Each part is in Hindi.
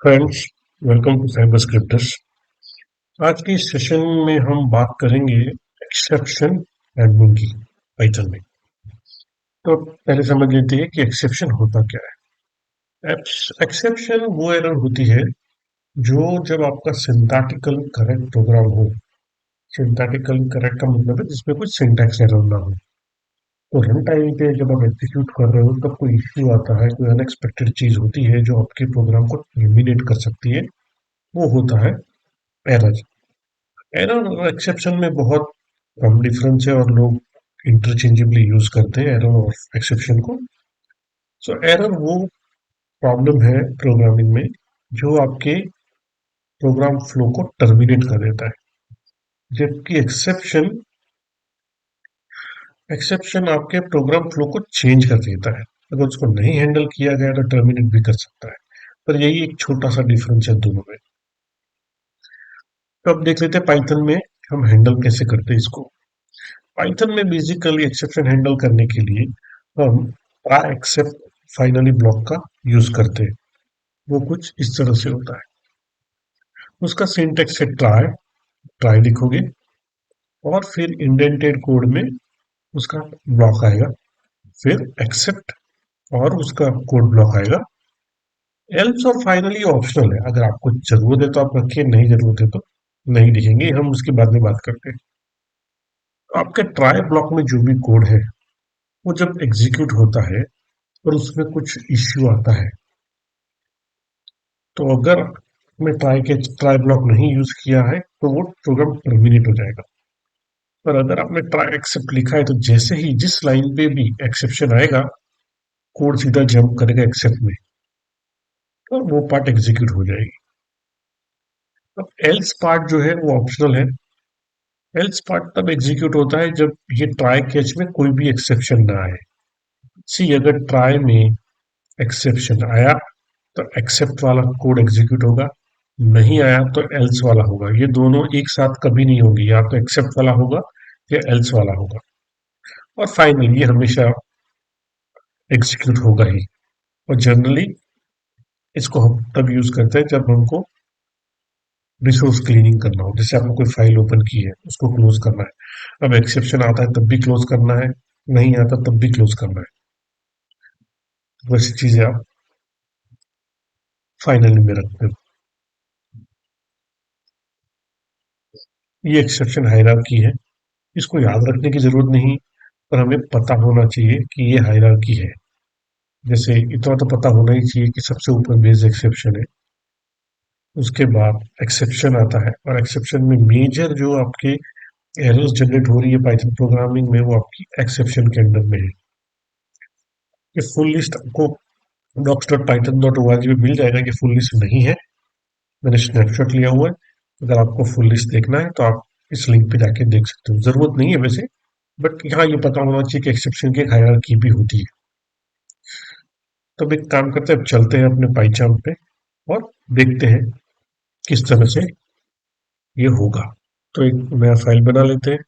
Friends, welcome to Cyber Scripters. आज के इस सेशन में हम बात करेंगे एक्सेप्शन हैंडलिंग की पाइथन में। तो पहले समझ लेते हैं कि एक्सेप्शन होता क्या है। एक्सेप्शन वो एरर होती है जो जब आपका सिंटैक्टिकल करेक्ट प्रोग्राम हो। सिंटैक्टिकल करेक्ट का मतलब है जिसमें कुछ सिंटैक्स एरर ना हो। तो रन टाइम पे जब आप एग्जीक्यूट कर रहे हो तब कोई इश्यू आता है, कोई अनएक्सपेक्टेड चीज होती है जो आपके प्रोग्राम को टर्मिनेट कर सकती है। वो होता है एरर। एरर और एक्सेप्शन में बहुत कम डिफरेंस है और लोग इंटरचेंजेबली यूज करते हैं एरर और एक्सेप्शन को। सो एरर वो प्रॉब्लम है प्रोग्रामिंग में जो आपके प्रोग्राम फ्लो को टर्मिनेट कर देता है, जबकि एक्सेप्शन एक्सेप्शन आपके प्रोग्राम फ्लो को चेंज कर देता है। अगर उसको नहीं हैंडल किया गया तो टर्मिनेट भी कर सकता है। पर यही एक छोटा सा डिफरेंस है दोनों में। तो अब देख लेते हैं पाइथन में हम हैंडल कैसे करते हैं इसको। पाइथन में बेसिकली एक्सेप्शन हैंडल करने के लिए हम ट्राई एक्सेप्ट फाइनली ब्लॉक का यूज करते हैं। वो कुछ इस तरह से होता है। उसका सिंटेक्स है ट्राई। ट्राई लिखोगे और फिर इंडेंटेड कोड में उसका ब्लॉक आएगा। फिर एक्सेप्ट और उसका कोड ब्लॉक आएगा। एल्स और फाइनली ऑप्शनल है, अगर आपको जरूरत है तो आप रखिए, नहीं जरूरत है तो नहीं लिखेंगे, हम उसके बाद में बात करते हैं। तो आपके ट्राई ब्लॉक में जो भी कोड है वो जब एग्जीक्यूट होता है और उसमें कुछ इश्यू आता है, तो अगर मैं ट्राई ब्लॉक नहीं यूज किया है तो वो प्रोग्राम टर्मिनेट हो जाएगा। पर अगर आपने ट्राई एक्सेप्ट लिखा है तो जैसे ही जिस लाइन पे भी एक्सेप्शन आएगा, कोड सीधा जंप करेगा एक्सेप्ट में और वो पार्ट एग्जीक्यूट हो जाएगी। अब एल्स पार्ट जो है वो ऑप्शनल है। एल्स पार्ट तब एग्जीक्यूट होता है जब ये ट्राई कैच में कोई भी एक्सेप्शन ना आए। सी अगर ट्राई में एक्सेप्शन आया तो एक्सेप्ट वाला कोड एग्जीक्यूट होगा, नहीं आया तो एल्स वाला होगा। ये दोनों एक साथ कभी नहीं होंगे, या तो एक्सेप्ट वाला होगा या एल्स वाला होगा। और फाइनली ये हमेशा एग्जीक्यूट होगा ही। और जनरली इसको हम तब यूज करते हैं जब हमको रिसोर्स क्लीनिंग करना हो। जैसे आपने कोई फाइल ओपन की है, उसको क्लोज करना है। अब एक्सेप्शन आता है तब भी क्लोज करना है, नहीं आता तब भी क्लोज करना है। तो वैसी चीजें आप फाइनली में रखते हो। ये एक्सेप्शन हायरार्की है। इसको याद रखने की जरूरत नहीं, पर हमें पता होना चाहिए कि ये हायरार्की है। जैसे इतना तो पता होना ही चाहिए कि सबसे ऊपर बेस एक्सेप्शन है, उसके बाद एक्सेप्शन आता है, और एक्सेप्शन में मेजर जो आपके एरर्स जनरेट हो रही है पाइथन प्रोग्रामिंग में वो आपकी एक्सेप्शन के अंडर में है। ये फुल लिस्ट आपको docs.python.org में मिल जाएगा। कि फुल लिस्ट नहीं है, मैंने स्नैपशॉट लिया हुआ है। अगर आपको फुल लिस्ट देखना है तो आप इस लिंक पे जाके देख सकते हो। जरूरत नहीं है वैसे, बट यहाँ ये पता होना चाहिए कि एक्सेप्शन की एक हायरार्की भी होती है। तो अब एक काम करते हैं, अब चलते हैं अपने पाइचाम पे और देखते हैं किस तरह से ये होगा। तो एक नया फाइल बना लेते हैं,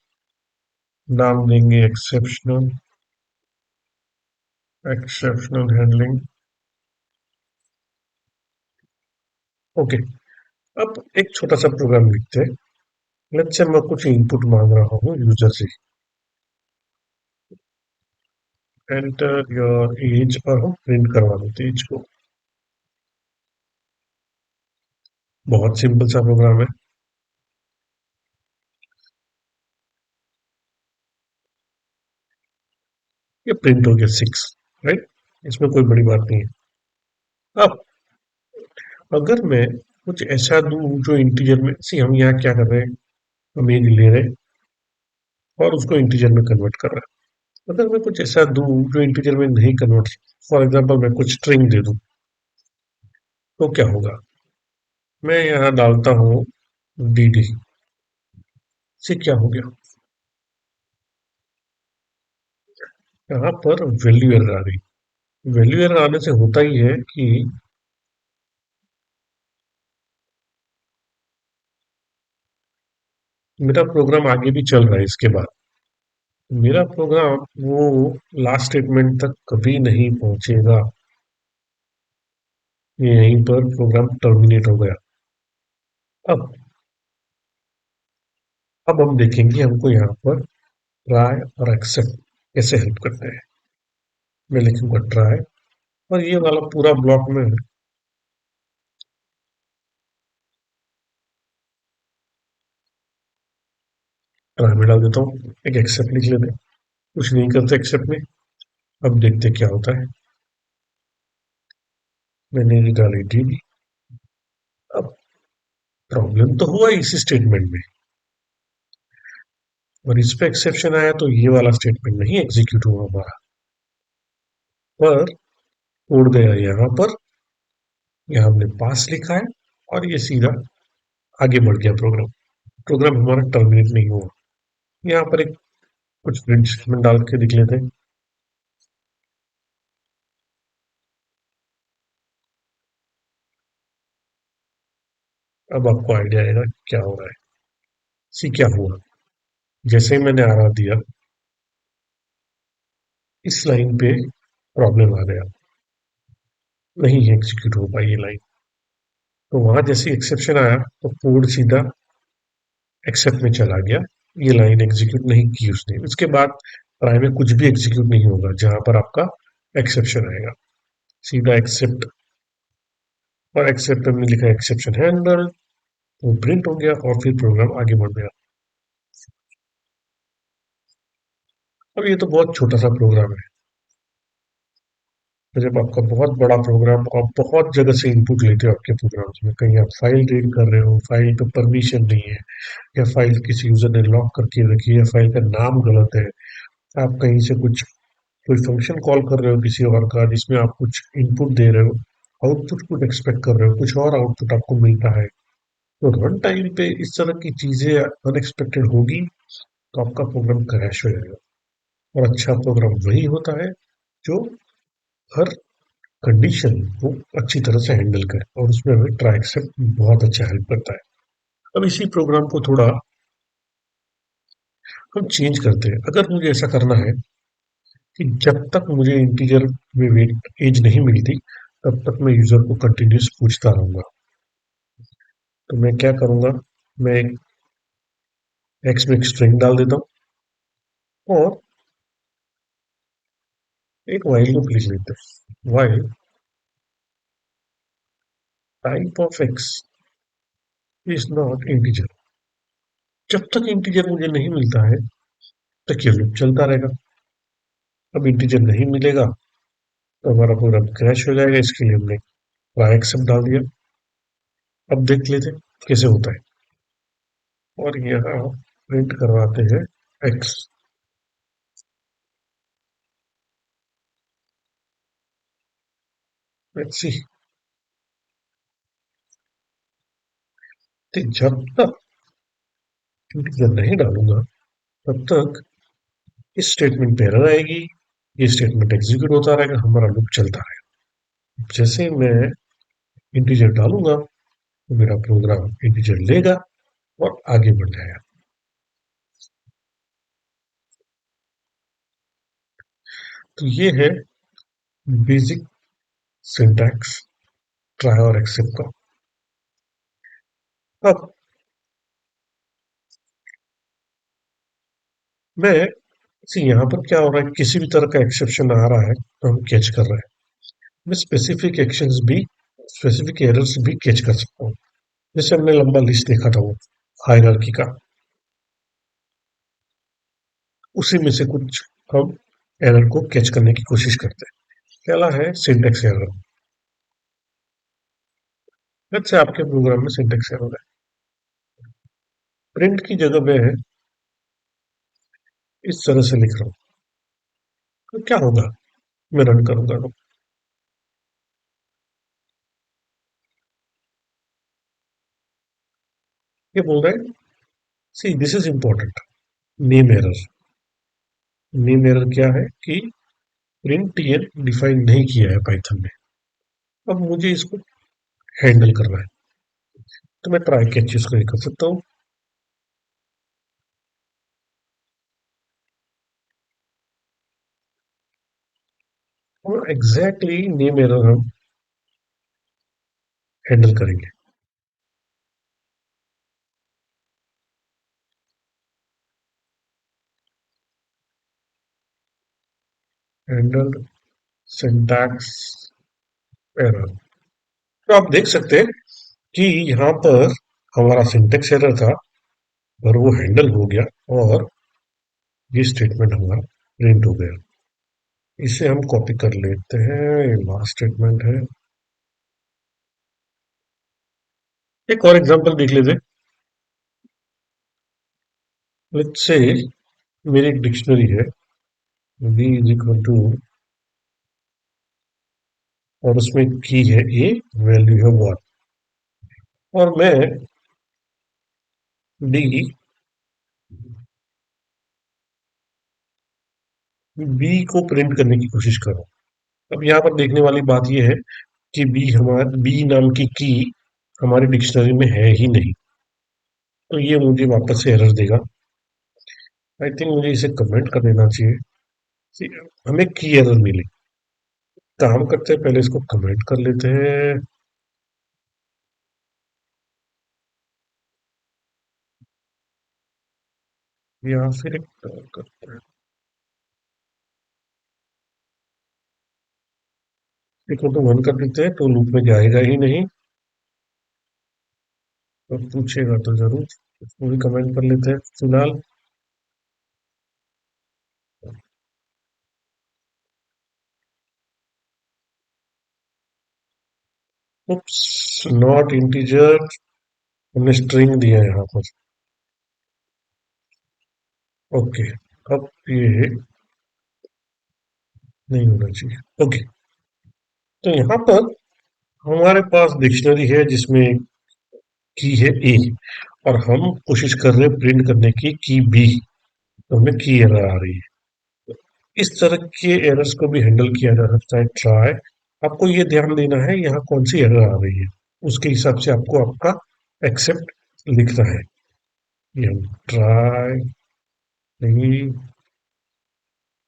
नाम देंगे एक्सेप्शनल एक्सेप्शनल हैंडलिंग। ओके। अब एक छोटा सा प्रोग्राम लिखते हैं। लेट्स से मैं कुछ इनपुट मांग रहा हूँ यूजर से। एंटर योर एज, और हम प्रिंट करवा देते हैं एज को। बहुत सिंपल सा प्रोग्राम है। ये प्रिंट हो गया 6, राइट। इसमें कोई बड़ी बात नहीं है। अब अगर मैं कुछ ऐसा दूं जो इंटीजर में, सी हम यहाँ क्या कर रहे हैं, हम एज ले रहे हैं और उसको इंटीजर में कन्वर्ट कर रहे हैं। अगर मैं कुछ ऐसा दूं जो इंटीजर में नहीं कन्वर्ट, फॉर एग्जाम्पल मैं कुछ स्ट्रिंग दे दूं, तो क्या होगा। मैं यहाँ डालता हूँ डी से, क्या हो गया, यहाँ पर वैल्यू एरर आ गई। वैल्यू एरर आने से होता ही है कि मेरा प्रोग्राम आगे भी चल रहा है। इसके बाद मेरा प्रोग्राम वो लास्ट स्टेटमेंट तक कभी नहीं पहुंचेगा। ये यहीं पर प्रोग्राम टर्मिनेट हो गया। अब अब हम देखेंगे हमको यहाँ पर ट्राई और एक्सेप्ट कैसे हेल्प करते हैं। मैं लिखूंगा ट्राई और ये वाला पूरा ब्लॉक में ट्राई में डाल देता हूँ, एक एक्सेप्ट लिख लेते हैं। कुछ नहीं करते एक्सेप्ट में। अब देखते क्या होता है। मैंने ये डाली डी। अब प्रॉब्लम तो हुआ इसी स्टेटमेंट में, और इस पे एक्सेप्शन आया तो ये वाला स्टेटमेंट नहीं एग्जीक्यूट हुआ हमारा, पर उड़ गया यहाँ पर। यहाँ हमने पास लिखा है और ये सीधा आगे बढ़ गया प्रोग्राम। प्रोग्राम हमारा टर्मिनेट नहीं हुआ। यहाँ पर एक कुछ प्रिंट स्टेटमेंट डाल के देख लेते हैं। अब आपको आइडिया आएगा क्या हो रहा है। सी क्या हुआ, जैसे ही मैंने आर दिया इस लाइन पे प्रॉब्लम आ गया, नहीं एग्जीक्यूट हो पाई ये लाइन। तो वहां जैसे एक्सेप्शन आया तो कोड सीधा एक्सेप्ट में चला गया। ये लाइन एग्जीक्यूट नहीं की उसने। उसके बाद ट्राई में कुछ भी एग्जीक्यूट नहीं होगा जहां पर आपका एक्सेप्शन आएगा। सीधा एक्सेप्ट, और एक्सेप्ट में लिखा एक्सेप्शन हैंडल, वो प्रिंट हो गया और फिर प्रोग्राम आगे बढ़ गया। अब ये तो बहुत छोटा सा प्रोग्राम है। तो जब आपका बहुत बड़ा प्रोग्राम, आप बहुत जगह से इनपुट लेते हो आपके प्रोग्राम्स में, कहीं आप फाइल रीड कर रहे हो, फाइल पे परमिशन नहीं है, या फाइल किसी यूजर ने लॉक करके रखी है, या फाइल का नाम गलत है, आप कहीं से कुछ कोई फंक्शन कॉल कर रहे हो किसी और का जिसमें आप कुछ इनपुट दे रहे हो, आउटपुट कुछ एक्सपेक्ट कर रहे हो, कुछ और आउटपुट आपको मिलता है, तो रन टाइम पे इस तरह की चीजें अनएक्सपेक्टेड होगी तो आपका प्रोग्राम क्रैश हो जाएगा। और अच्छा प्रोग्राम वही होता है जो हर कंडीशन को अच्छी तरह से हैंडल करे, और उसमें हमें ट्राई एक्सेप्ट बहुत अच्छा हेल्प करता है। अब इसी प्रोग्राम को थोड़ा हम चेंज करते हैं। अगर मुझे ऐसा करना है कि जब तक मुझे इंटीजर में वेट एज नहीं मिलती तब तक मैं यूजर को कंटिन्यूस पूछता रहूंगा, तो मैं क्या करूंगा, मैं एक्स में एक स्ट्रिंग डाल देता हूँ और एक वाइल लूप लिख लेते हैं। While type of x is not integer. जब तक इंटीजर मुझे नहीं मिलता है तक ये लूप चलता रहेगा। अब इंटीजर नहीं मिलेगा तो हमारा प्रोग्राम क्रैश हो जाएगा। इसके लिए हमने ट्राई एक्सेप्ट डाल दिया। अब देख लेते हैं कैसे होता है, और यहाँ प्रिंट करवाते हैं एक्स। Let's see. जब तक इंटीजर नहीं डालूंगा तब तक इस स्टेटमेंट पे एरर आएगी, ये स्टेटमेंट एग्जीक्यूट होता रहेगा, हमारा लूप चलता रहेगा। जैसे ही मैं इंटीजर डालूंगा तो मेरा प्रोग्राम इंटीजर लेगा और आगे बढ़ जाएगा। तो ये है बेसिक सिंटैक्स ट्राई और एक्सेप्ट का। अब मैं सी यहाँ पर क्या हो रहा है, किसी भी तरह का एक्सेप्शन आ रहा है तो हम कैच कर रहे हैं। मैं स्पेसिफिक एक्शंस भी, स्पेसिफिक एरर्स भी कैच कर सकता हूँ। जैसे हमने लंबा लिस्ट देखा था वो हायरार्की का, उसी में से कुछ हम एरर को कैच करने की कोशिश करते हैं। पहला है सिंटेक्स एरर। लेट्स से आपके प्रोग्राम में सिंटेक्स एरर है। प्रिंट की जगह पे है इस तरह से लिख रहा हूँ, तो क्या होगा, मैं रन करूंगा तो ये बोल रहा है see this is important name error. Name error क्या है कि प्रिंट ये डिफाइन नहीं किया है पाइथन ने। अब मुझे इसको हैंडल करना है, तो मैं ट्राई कैच को कर सकता हूँ। और एग्जैक्टली नेम एरर हम हैंडल करेंगे। Handle syntax error. तो आप देख सकते हैं कि यहाँ पर हमारा सिंटेक्स एरर था और वो हैंडल हो गया और ये स्टेटमेंट हमारा प्रिंट हो गया। इसे हम कॉपी कर लेते हैं, ये लास्ट स्टेटमेंट है। एक और एग्जांपल देख लेते हैं। लेट्स से मेरी एक डिक्शनरी है, बी इज इक्वल टू, और उसमें की है ए, वैल्यू है 1, और मैं डी बी को प्रिंट करने की कोशिश कर रहा हूँ। अब यहाँ पर देखने वाली बात यह है कि बी नाम की हमारी डिक्शनरी में है ही नहीं, तो ये मुझे वापस से एरर देगा। आई थिंक मुझे इसे कमेंट कर देना चाहिए कि हमें की एरर मिली। काम करते हैं, पहले इसको कमेंट कर लेते हैं। या फिर एक काम करते हैं, इक्वल टू 1 कर देते हैं, तो लूप में जाएगा ही नहीं, और पूछेगा तो जरूर। इसको भी कमेंट कर लेते हैं फिलहाल। उप्स, नॉट इंटीजर, हमने स्ट्रिंग दिया है यहाँ पर। ओके, अब ये नहीं होना चाहिए। ओके, तो यहाँ पर हमारे पास डिक्शनरी है जिसमें की है ए, और हम कोशिश कर रहे हैं प्रिंट करने की बी, तो हमें की एरर आ रही है। इस तरह के एरर्स को भी हैंडल किया जा सकता है ट्राई। आपको ये ध्यान देना है यहाँ कौन सी एरर आ रही है, उसके हिसाब से आपको आपका एक्सेप्ट लिखना है। ये हम ट्राई नहीं,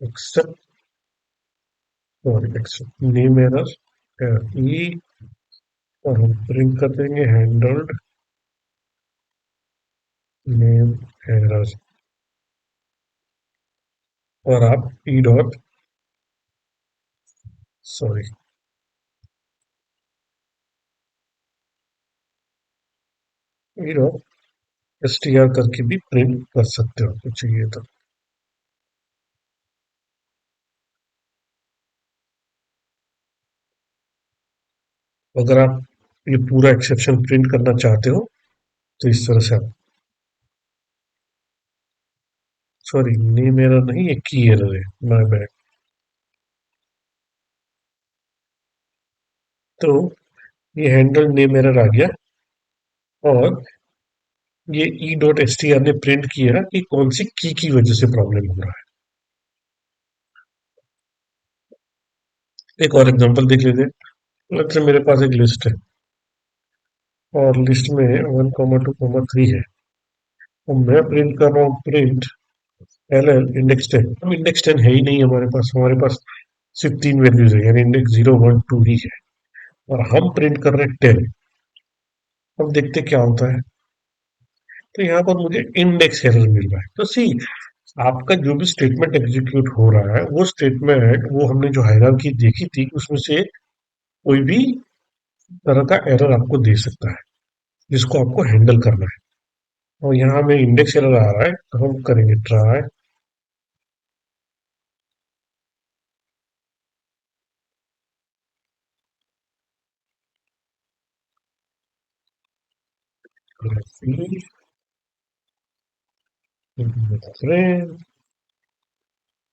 एक्सेप्ट, और एक्सेप्ट नेम एरर ई, और हम प्रिंट कर देंगे हैंडल्ड नेम एरर, और आप E dot, sorry, E dot S T R करके भी प्रिंट कर सकते हो आपको चाहिए तो। अगर आप ये पूरा एक्सेप्शन प्रिंट करना चाहते हो तो इस तरह से आप, सॉरी नेम एरर नहीं, ये की एरर है, माय बैड। तो ये हैंडल नेम एरर आ गया, और ये E dot S T R ने प्रिंट किया कि कौन सी की वजह से प्रॉब्लम हो रहा है। एक और एग्जांपल देख लेते हैं। लेट्स से मेरे पास एक लिस्ट है, और लिस्ट में 1, 2, 3 है, और मैं प्रिंट कर रहा हूँ प्रिंट एल एल इंडेक्स 10। अब इंडेक्स 10 है ही नहीं हमारे पास सिर्फ 3 वैल्यूज है, यानी इंडेक्स 0, 1, 2 ही है, और हम प्रिंट कर रहे हैं 10। अब देखते क्या होता है। तो यहाँ पर मुझे इंडेक्स एरर मिल रहा है। तो सी, आपका जो भी स्टेटमेंट एग्जीक्यूट हो रहा है, वो स्टेटमेंट, वो हमने जो हायरार्की देखी थी उसमें से कोई भी तरह का एरर आपको दे सकता है, जिसको आपको हैंडल करना है। और यहाँ हमें इंडेक्स एरर आ रहा है, तो हम करेंगे try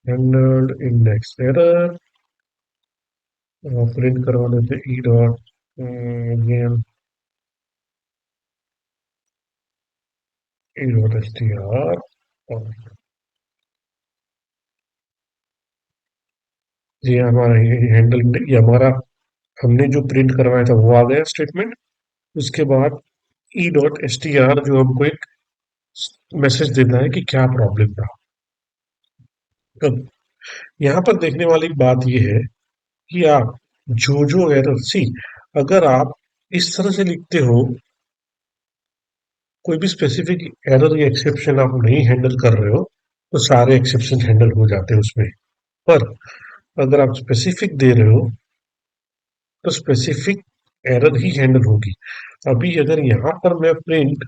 handled index error, print करवा देते E dot again E dot S T R, और ये हमारा हैंडल, ये हमारा हमने जो प्रिंट करवाया था वो आ गया स्टेटमेंट। उसके बाद E dot S T R जो हमको एक मैसेज देता है कि क्या प्रॉब्लम था। अब यहाँ पर देखने वाली बात यह है कि आप जो जो एरर सी, अगर आप इस तरह से लिखते हो, कोई भी स्पेसिफिक एरर या एक्सेप्शन आप नहीं हैंडल कर रहे हो तो सारे एक्सेप्शन हैंडल हो जाते हैं उसमें। पर अगर आप स्पेसिफिक दे रहे हो तो स्पेसिफिक एरर ही हैंडल होगी। अभी अगर यहाँ पर मैं प्रिंट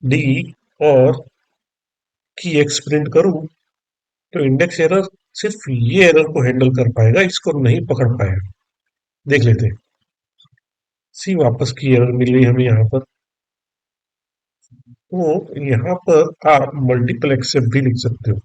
डी और की एक्स प्रिंट करूं तो इंडेक्स एरर सिर्फ ये एरर को हैंडल कर पाएगा, इसको नहीं पकड़ पाएगा। देख लेते हैं। सी वापस की एरर मिल रही हमें यहाँ पर। तो यहाँ पर आप मल्टीपल एक्सेप्ट भी लिख सकते हो।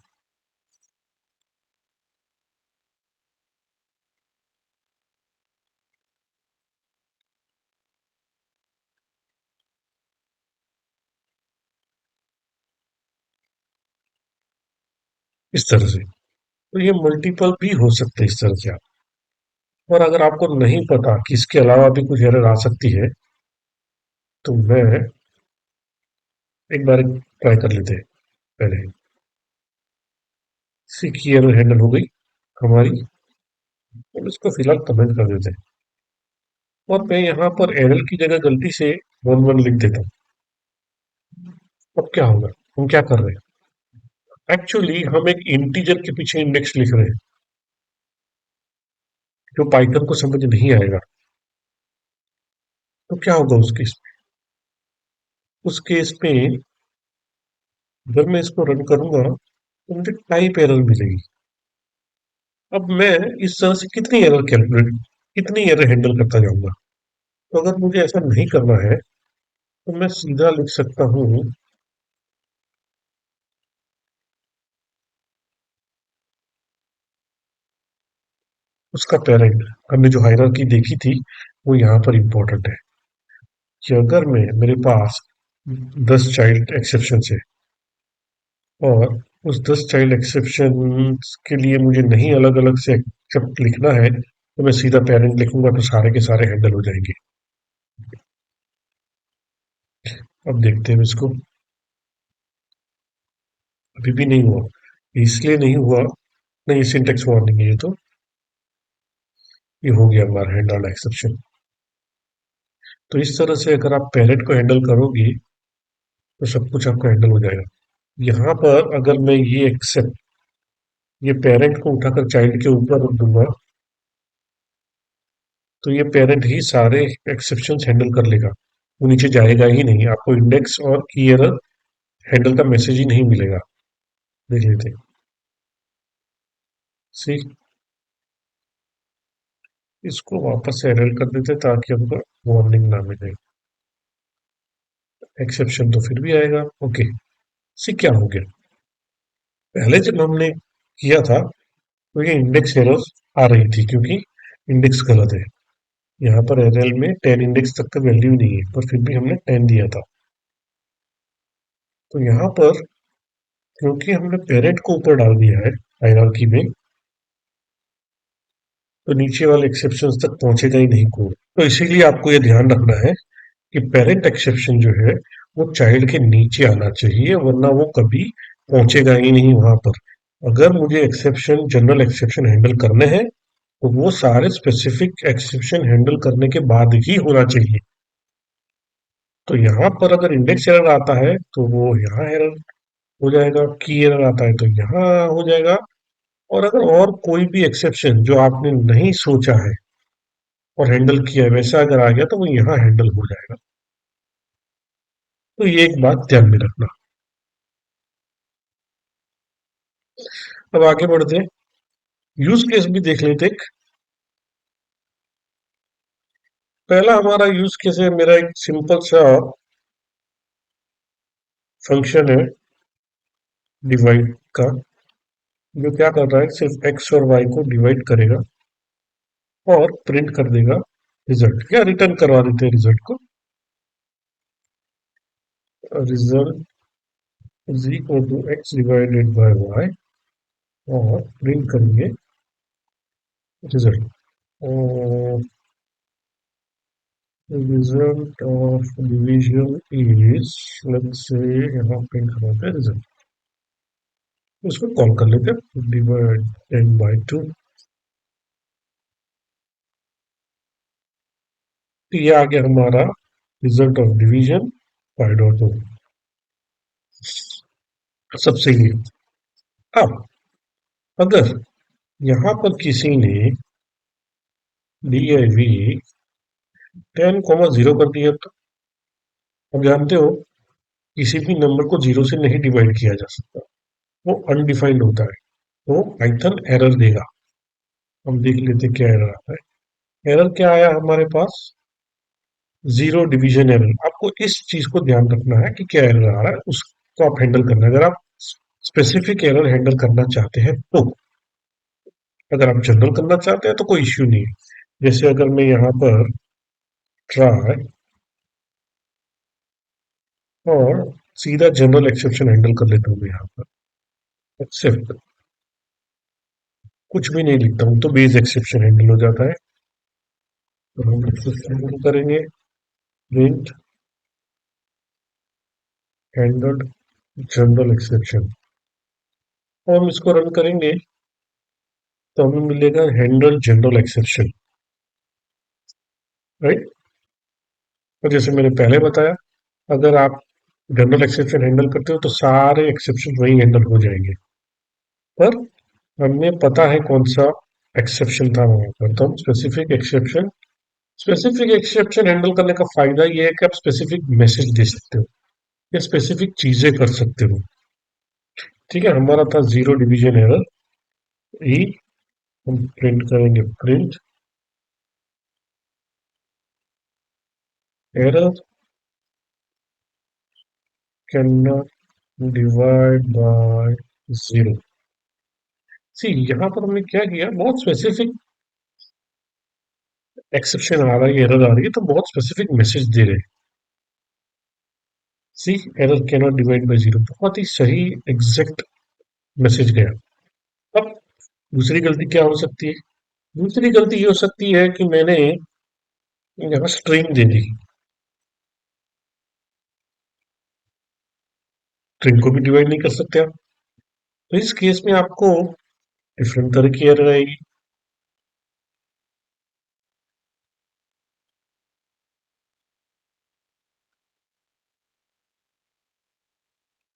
इस तरह से तो ये मल्टीपल भी हो सकते हैं इस तरह से आप। और अगर आपको नहीं पता कि इसके अलावा भी कुछ एरर आ सकती है तो मैं एक बार ट्राई कर लेते हैं पहले। सी की एरर हैंडल हो गई हमारी। तो इसको फिलहाल कमेंट कर देते हैं। और मैं यहाँ पर एरर की जगह गलती से 1 1 लिख देता हूँ। अब क्या होगा, हम क्या कर रहे हैं? एक्चुअली हम एक इंटीजर के पीछे इंडेक्स लिख रहे हैं जो पाइथन को समझ नहीं आएगा। तो क्या होगा उस केस में जब मैं इसको रन करूंगा तो मुझे टाइप एरर मिलेगी। अब मैं इस तरह से कितनी एरर हैंडल करता जाऊंगा। तो अगर मुझे ऐसा नहीं करना है तो मैं सीधा लिख सकता हूँ उसका पेरेंट। हमने जो हायरार्की देखी थी वो यहाँ पर इंपॉर्टेंट है कि अगर मैं मेरे पास 10 चाइल्ड एक्सेप्शन है और उस 10 चाइल्ड एक्सेप्शन के लिए मुझे नहीं अलग अलग से एक्सेप्ट लिखना है तो मैं सीधा पेरेंट लिखूंगा तो सारे के सारे हैंडल हो जाएंगे। अब देखते हैं इसको। अभी भी नहीं हुआ, इसलिए नहीं हुआ। नहीं, सिंटेक्स वार्निंग है ये तो। ये हो गया हमारा हैंडल एक्सेप्शन। तो इस तरह से अगर आप पेरेंट को हैंडल करोगे तो सब कुछ आपका हैंडल हो जाएगा। यहाँ पर अगर मैं ये पेरेंट को उठाकर चाइल्ड के ऊपर रख दूंगा तो ये पेरेंट ही सारे एक्सेप्शंस हैंडल कर लेगा। वो नीचे जाएगा ही नहीं, आपको इंडेक्स और की एरर हैंडल का मैसेज ही नहीं मिलेगा। देख लेते हैं। सी, इसको वापस से एरर कर देते ताकि हमको वार्निंग ना मिले। एक्सेप्शन तो फिर भी आएगा। ओके। सी क्या हो गया, पहले जब हमने किया था तो ये इंडेक्स एरर आ रही थी क्योंकि इंडेक्स गलत है। यहाँ पर एरएल में 10 इंडेक्स तक का वैल्यू नहीं है पर फिर भी हमने 10 दिया था। तो यहाँ पर क्योंकि हमने पेरेंट को ऊपर डाल दिया है हायरार्की में तो नीचे वाले एक्सेप्शन तक पहुंचेगा ही नहीं कोड। तो इसीलिए आपको ये ध्यान रखना है कि पेरेंट एक्सेप्शन जो है वो चाइल्ड के नीचे आना चाहिए वरना वो कभी पहुंचेगा ही नहीं वहां पर। अगर मुझे एक्सेप्शन जनरल एक्सेप्शन हैंडल करने हैं तो वो सारे स्पेसिफिक एक्सेप्शन हैंडल करने के बाद ही होना चाहिए। तो यहाँ पर अगर इंडेक्स एरर आता है तो वो यहाँ एरर हो जाएगा, की एरर आता है तो यहाँ हो जाएगा। और अगर और कोई भी एक्सेप्शन जो आपने नहीं सोचा है और हैंडल किया है वैसा अगर आ गया तो वो यहाँ हैंडल हो जाएगा। तो ये एक बात ध्यान में रखना। अब आगे बढ़ते हैं, यूज केस भी देख लेते हैं। पहला हमारा यूज केस है, मेरा एक सिंपल सा फंक्शन है डिवाइड का, जो क्या कर रहा है सिर्फ एक्स और वाई को डिवाइड करेगा और प्रिंट कर देगा रिजल्ट, या रिटर्न करवा देते हैं रिजल्ट को। Result is equal to x divided by y और प्रिंट करेंगे रिजल्ट। और result of division is, let's say यहाँ प्रिंट करवाते हैं रिजल्ट। उसको कॉल कर लेते हैं डिवाइड 10 by 2। तो ये आ गया हमारा रिजल्ट ऑफ डिवीजन 5.0। सब सही है। अब अगर यहां पर किसी ने DIV 10,0 कर दिया तो अब जानते हो किसी भी नंबर को जीरो से नहीं डिवाइड किया जा सकता, वो अनडिफाइंड होता है, तो पाइथन एरर देगा। हम देख लेते क्या एरर आता है। एरर क्या आया हमारे पास? Zero division error. आपको इस चीज को ध्यान रखना है कि क्या एरर आ रहा है, उसको आप हैंडल करना है। अगर आप स्पेसिफिक एरर हैंडल करना चाहते हैं तो, अगर आप जनरल करना चाहते हैं तो कोई इश्यू नहीं है। जैसे अगर मैं यहाँ पर ट्राई और सीधा जनरल एक्सेप्शन हैंडल कर लेता हूँ, यहाँ पर एक्सेप्ट कुछ भी नहीं लिखता हूँ तो बेस एक्सेप्शन हैंडल हो जाता है। तो हम एक्सेप्शन हैंडल करेंगे, प्रिंट हैंडल्ड जनरल एक्सेप्शन, और हम इसको रन करेंगे तो हमें मिलेगा हैंडल जनरल एक्सेप्शन, राइट। और जैसे मैंने पहले बताया, अगर आप जनरल एक्सेप्शन हैंडल करते हो तो सारे एक्सेप्शन वही हैंडल हो जाएंगे, पर हमें पता है कौन सा एक्सेप्शन था वहां पर, तो हम स्पेसिफिक एक्सेप्शन हैंडल करने का फायदा ये है कि आप स्पेसिफिक मैसेज दे सकते हो या स्पेसिफिक चीजें कर सकते हो। ठीक है, हमारा था जीरो डिवीजन एरर ई, हम प्रिंट करेंगे print error can not divide by zero. See यहाँ पर हमने क्या किया, बहुत स्पेसिफिक एक्सेप्शन आ रहा है, एरर आ रही है, तो बहुत स्पेसिफिक मैसेज दे रहे हैं। See error can not divide by zero, बहुत ही सही एग्जैक्ट मैसेज गया। अब दूसरी गलती क्या हो सकती है? दूसरी गलती ये हो सकती है कि मैंने यहाँ स्ट्रिंग दे दी। स्ट्रिंग को भी डिवाइड नहीं कर सकते आप, तो इस केस में आपको डिफरेंट तरह की एरर आएगी।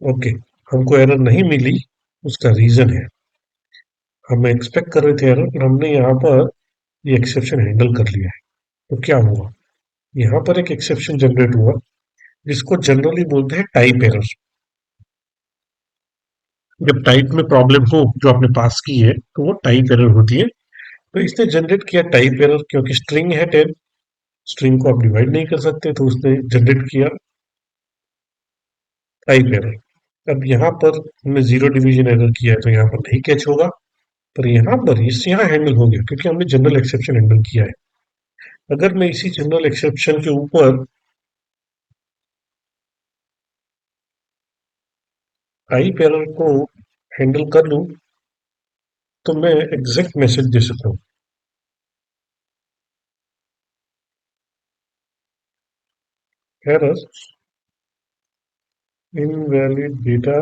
ओके, हमको एरर नहीं मिली, उसका रीजन है हम एक्सपेक्ट कर रहे थे एरर, पर हमने यहाँ पर ये एक्सेप्शन हैंडल कर लिया है। तो क्या हुआ, यहाँ पर एक एक्सेप्शन जनरेट हुआ जिसको जनरली बोलते हैं टाइप एरर। जब टाइप में प्रॉब्लम हो जो आपने पास की है तो वो टाइप एरर होती है। तो इसने जनरेट किया टाइप एरर, क्योंकि स्ट्रिंग है 10, स्ट्रिंग को आप डिवाइड नहीं कर सकते, तो उसने जनरेट किया टाइप एरर। अब यहाँ पर हमने जीरो डिवीजन एरर किया है तो यहाँ पर नहीं कैच होगा, पर यहाँ पर इस यहाँ हैंडल हो गया क्योंकि हमने जनरल एक्सेप्शन हैंडल किया है। अगर मैं इसी जनरल एक्सेप्शन के ऊपर टाइप एरर को हैंडल कर लूं तो मैं एग्जैक्ट मैसेज दे सकता हूँ, error invalid data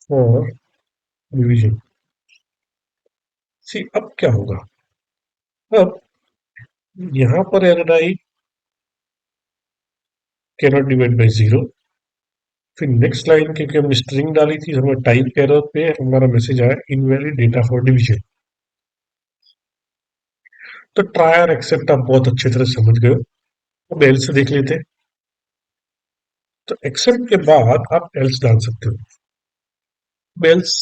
for division. See अब क्या होगा, अब यहाँ पर error I cannot divide by zero, फिर नेक्स्ट लाइन क्योंकि हमने स्ट्रिंग डाली थी हमें टाइप एरर पे हमारा मैसेज आया इनवैलिड डेटा फॉर डिवीजन। तो ट्राई और एक्सेप्ट आप बहुत अच्छी तरह समझ गए हो। अब एल्स देख लेते हैं। तो एक्सेप्ट के बाद आप एल्स डाल सकते हो। एल्स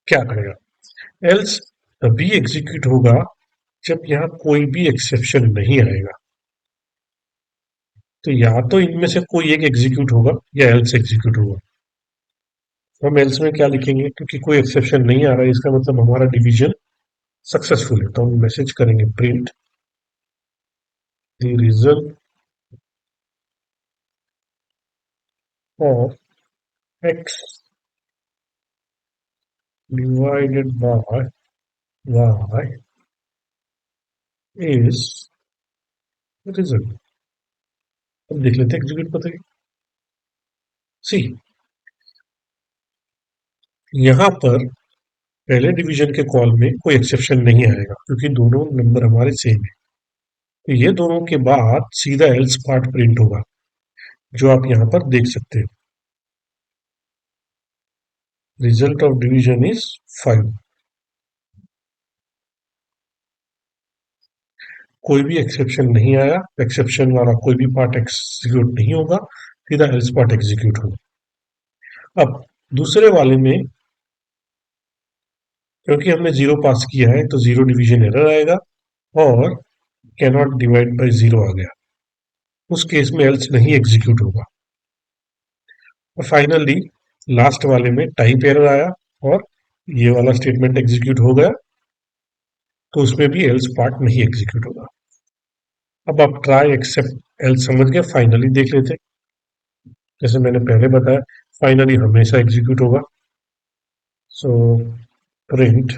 क्या करेगा, एल्स तभी एग्जीक्यूट होगा जब यहाँ कोई भी एक्सेप्शन नहीं आएगा। तो या तो इनमें से कोई एक एग्जीक्यूट होगा या एल्स एग्जीक्यूट होगा। हम एल्स में क्या लिखेंगे, क्योंकि कोई एक्सेप्शन नहीं आ रहा है इसका मतलब हमारा डिवीजन सक्सेसफुल है, तो हम मैसेज करेंगे print the result of x divided by y is result. अब देख लेते हैं एग्जीक्यूट करते हैं। सी यहाँ पर पहले डिवीजन के कॉल में कोई एक्सेप्शन नहीं आएगा क्योंकि दोनों नंबर हमारे सेम है। तो ये दोनों के बाद सीधा एल्स पार्ट प्रिंट होगा, जो आप यहाँ पर देख सकते हैं। Result of division is 5। कोई भी एक्सेप्शन नहीं आया, एक्सेप्शन वाला कोई भी पार्ट एग्जीक्यूट नहीं होगा, सीधा एल्स पार्ट एग्जीक्यूट होगा। अब दूसरे वाले में क्योंकि हमने जीरो पास किया है तो जीरो डिवीजन एरर आएगा और कैनॉट डिवाइड बाय जीरो आ गया। उस केस में एल्स नहीं एग्जीक्यूट होगा। और फाइनली लास्ट वाले में टाइप एरर आया और ये वाला स्टेटमेंट एग्जीक्यूट हो गया, तो उसमें भी एल्स पार्ट नहीं एग्जीक्यूट होगा। अब आप ट्राई एक्सेप्ट एल्स समझ गए, फाइनली देख लेते। जैसे मैंने पहले बताया, फाइनली हमेशा एग्जीक्यूट होगा। सो प्रिंट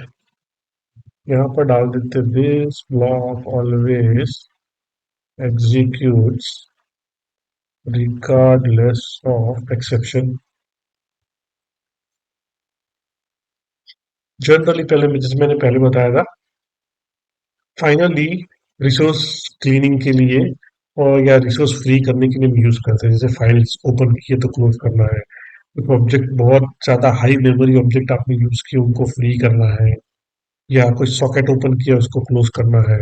यहाँ पर डाल देते, this block always executes regardless of exception. Generally पहले जैसे मैंने पहले बताया था, फाइनली रिसोर्स क्लीनिंग के लिए और या रिसोर्स फ्री करने के लिए हम यूज करते हैं। जैसे फाइल्स ओपन किए तो क्लोज करना है, कोई ऑब्जेक्ट बहुत ज्यादा हाई मेमोरी ऑब्जेक्ट आपने यूज किए उनको फ्री करना है, या कोई सॉकेट ओपन किया उसको क्लोज करना है,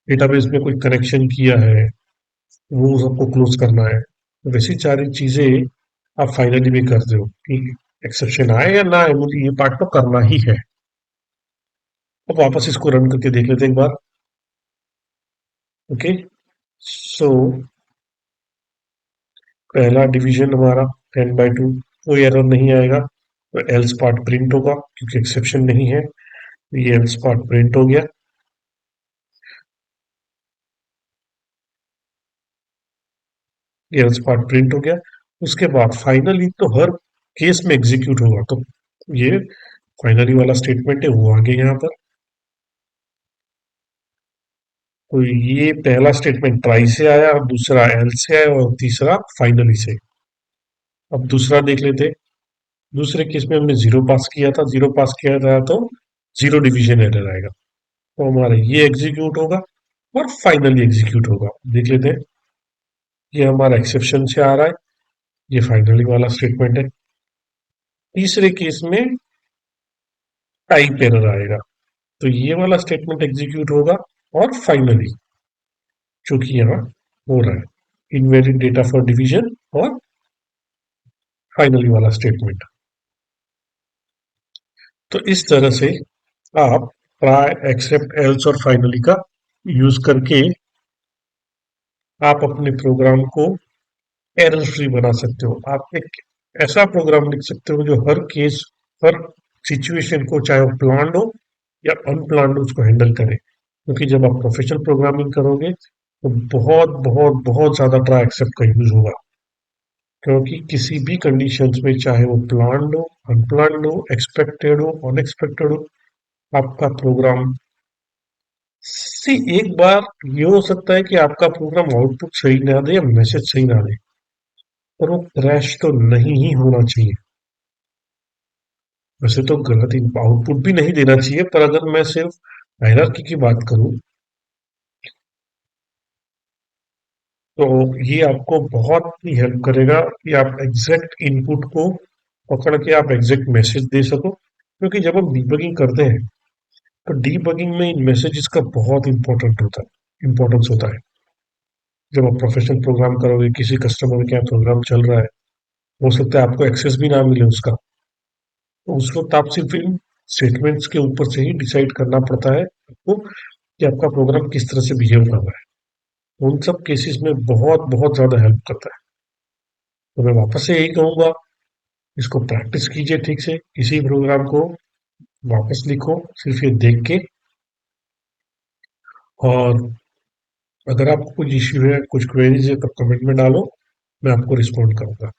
डेटाबेस में कोई कनेक्शन किया है वो सबको क्लोज करना है। तो वैसी सारी चीजें आप फाइनली भी करते हो कि एक्सेप्शन आए या ना आए, मुझे ये पार्ट तो करना ही है। अब वापस इसको रन करके देख लेते हैं एक बार। ओके, सो पहला डिवीजन हमारा 10/2, कोई एरर नहीं आएगा, तो एल्स पार्ट प्रिंट होगा क्योंकि एक्सेप्शन नहीं है। ये एल्स पार्ट प्रिंट हो गया, ये एल्स पार्ट प्रिंट हो गया। उसके बाद फाइनली तो हर केस में एग्जीक्यूट होगा, तो ये फाइनली वाला स्टेटमेंट है वो आगे यहाँ पर। तो ये पहला स्टेटमेंट ट्राई से आया, दूसरा एल से आया और तीसरा फाइनली से। अब दूसरा देख लेते। दूसरे केस में हमने जीरो पास किया था, जीरो पास किया था तो जीरो डिवीजन एरर आएगा, तो हमारा ये एग्जीक्यूट होगा और फाइनली एग्जीक्यूट होगा। देख लेते हैं, ये हमारा एक्सेप्शन से आ रहा है, ये फाइनली वाला स्टेटमेंट है। तीसरे केस में टाइप एरर आएगा, तो ये वाला स्टेटमेंट एग्जीक्यूट होगा और फाइनली जो कि यहाँ हो रहा है, इनवैलिड डेटा फॉर डिवीजन और फाइनली वाला स्टेटमेंट। तो इस तरह से आप ट्राई एक्सेप्ट एल्स और फाइनली का यूज करके आप अपने प्रोग्राम को एरर फ्री बना सकते हो। आप एक ऐसा प्रोग्राम लिख सकते हो जो हर केस, हर सिचुएशन को, चाहे वो प्लान्ड हो या अनप्लान्ड हो, उसको हैंडल करे। क्योंकि जब आप प्रोफेशनल प्रोग्रामिंग करोगे तो बहुत बहुत बहुत ज्यादा ट्राई एक्सेप्ट का यूज होगा, क्योंकि किसी भी कंडीशंस में, चाहे वो प्लान्ड हो, अनप्लान्ड हो, एक्सपेक्टेड हो, अनएक्सपेक्टेड हो, आपका प्रोग्राम से एक बार ये हो सकता है कि आपका प्रोग्राम आउटपुट सही ना दे या मैसेज सही ना दे, पर वो क्रैश तो नहीं ही होना चाहिए। वैसे तो गलत आउटपुट भी नहीं देना चाहिए, पर अगर मैं सिर्फ हायरार्की की बात करूं तो ये आपको बहुत ही हेल्प करेगा कि आप एग्जैक्ट इनपुट को पकड़ के आप एग्जैक्ट मैसेज दे सको। क्योंकि जब हम डीबगिंग करते हैं तो डीबगिंग में इन मैसेजेस का बहुत इंपॉर्टेंस होता है। जब आप प्रोफेशनल प्रोग्राम करोगे, किसी कस्टमर के यहाँ प्रोग्राम चल रहा है, हो सकता है आपको एक्सेस भी ना मिले उसका, तो उस वक्त आप सिर्फ इन स्टेटमेंट्स के ऊपर से ही डिसाइड करना पड़ता है आपको कि आपका प्रोग्राम किस तरह से बिहेव कर रहा है। उन सब केसेस में बहुत बहुत ज्यादा हेल्प करता है। तो मैं वापस से यही कहूंगा, इसको प्रैक्टिस कीजिए ठीक से, इसी प्रोग्राम को वापस लिखो सिर्फ ये देख के। और अगर आपको कुछ इश्यू है, कुछ क्वेरीज है, तो कमेंट में डालो, मैं आपको रिस्पॉन्ड करूंगा।